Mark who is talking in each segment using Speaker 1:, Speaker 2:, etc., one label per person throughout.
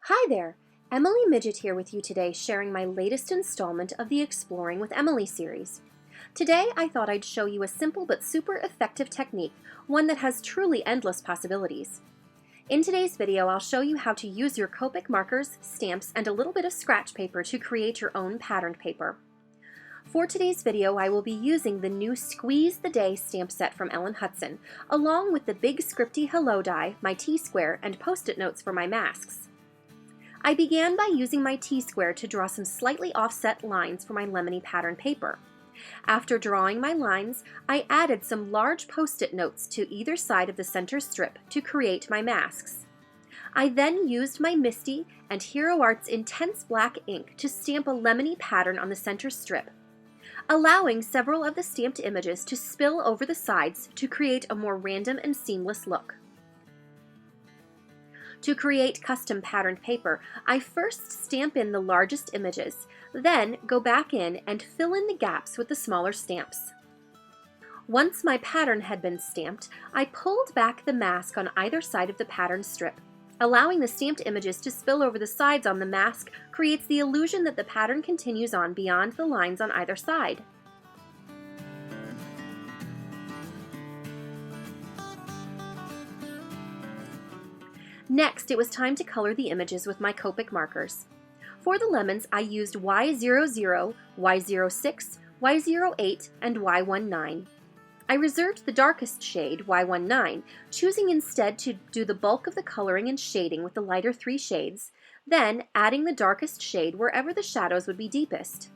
Speaker 1: Hi there! Emily Midget here with you today, sharing my latest installment of the Exploring with Emily series. Today I thought I'd show you a simple but super effective technique, one that has truly endless possibilities. In today's video, I'll show you how to use your Copic markers, stamps, and a little bit of scratch paper to create your own patterned paper. For today's video, I will be using the new Squeeze the Day stamp set from Hutson, along with the big scripty hello die, my T-square, and post-it notes for my masks. I began by using my T-square to draw some slightly offset lines for my lemony pattern paper. After drawing my lines, I added some large post-it notes to either side of the center strip to create my masks. I then used my Misty and Hero Arts Intense Black ink to stamp a lemony pattern on the center strip, allowing several of the stamped images to spill over the sides to create a more random and seamless look. To create custom patterned paper, I first stamp in the largest images, then go back in and fill in the gaps with the smaller stamps. Once my pattern had been stamped, I pulled back the mask on either side of the pattern strip. Allowing the stamped images to spill over the sides on the mask creates the illusion that the pattern continues on beyond the lines on either side. Next, it was time to color the images with my Copic markers. For the lemons, I used Y00, Y06, Y08, and Y19. I reserved the darkest shade, Y19, choosing instead to do the bulk of the coloring and shading with the lighter 3 shades, then adding the darkest shade wherever the shadows would be deepest.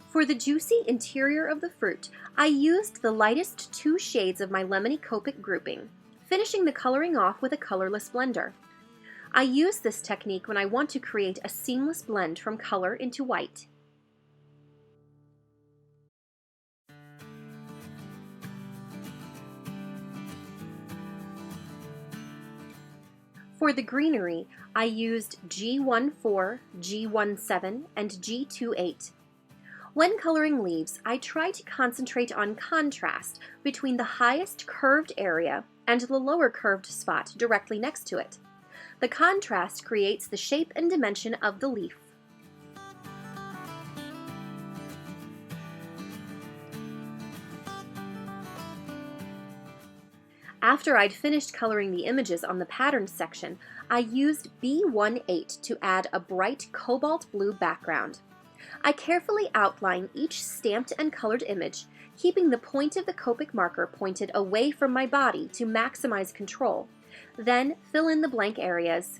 Speaker 1: For the juicy interior of the fruit, I used the lightest 2 shades of my lemony Copic grouping, finishing the coloring off with a colorless blender. I use this technique when I want to create a seamless blend from color into white. For the greenery, I used G14, G17, and G28. When coloring leaves, I try to concentrate on contrast between the highest curved area and the lower curved spot directly next to it. The contrast creates the shape and dimension of the leaf. After I'd finished coloring the images on the pattern section, I used B18 to add a bright cobalt blue background. I carefully outline each stamped and colored image, keeping the point of the Copic marker pointed away from my body to maximize control, then fill in the blank areas.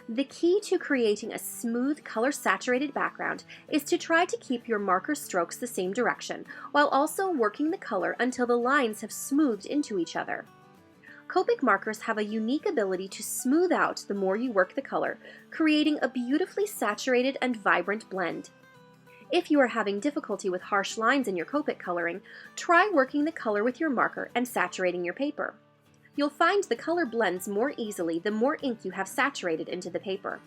Speaker 1: The key to creating a smooth, color-saturated background is to try to keep your marker strokes the same direction, while also working the color until the lines have smoothed into each other. Copic markers have a unique ability to smooth out the more you work the color, creating a beautifully saturated and vibrant blend. If you are having difficulty with harsh lines in your Copic coloring, try working the color with your marker and saturating your paper. You'll find the color blends more easily the more ink you have saturated into the paper.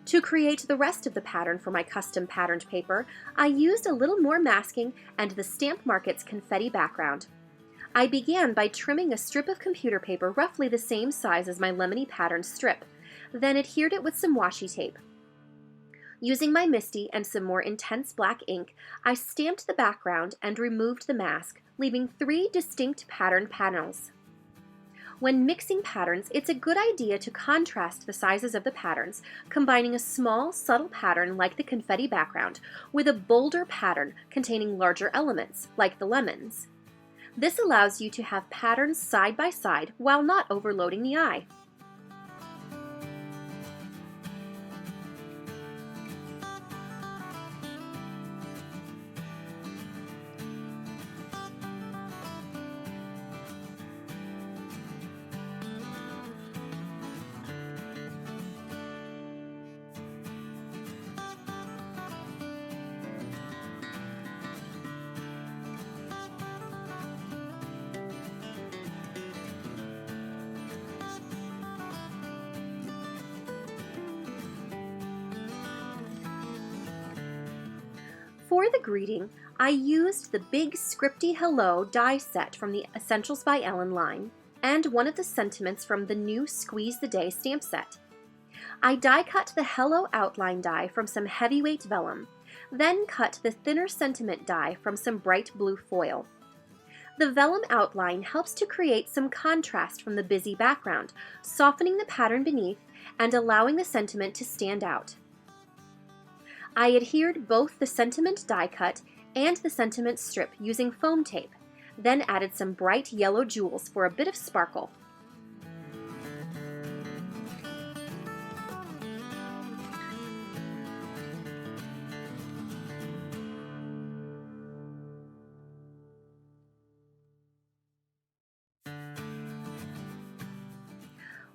Speaker 1: To create the rest of the pattern for my custom patterned paper, I used a little more masking and the Stamp Market's confetti background. I began by trimming a strip of computer paper roughly the same size as my lemony pattern strip, then adhered it with some washi tape. Using my MISTI and some more intense black ink, I stamped the background and removed the mask, leaving 3 distinct pattern panels. When mixing patterns, it's a good idea to contrast the sizes of the patterns, combining a small, subtle pattern like the confetti background with a bolder pattern containing larger elements, like the lemons. This allows you to have patterns side by side while not overloading the eye. For the greeting, I used the big scripty hello die set from the Essentials by Ellen line and one of the sentiments from the new Squeeze the Day stamp set. I die cut the hello outline die from some heavyweight vellum, then cut the thinner sentiment die from some bright blue foil. The vellum outline helps to create some contrast from the busy background, softening the pattern beneath and allowing the sentiment to stand out. I adhered both the sentiment die cut and the sentiment strip using foam tape, then added some bright yellow jewels for a bit of sparkle.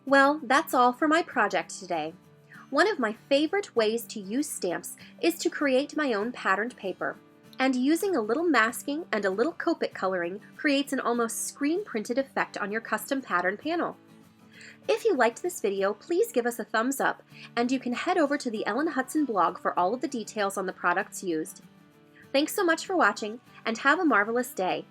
Speaker 1: Well, that's all for my project today. One of my favorite ways to use stamps is to create my own patterned paper, and using a little masking and a little Copic coloring creates an almost screen-printed effect on your custom pattern panel. If you liked this video, please give us a thumbs up, and you can head over to the Ellen Hutson blog for all of the details on the products used. Thanks so much for watching, and have a marvelous day.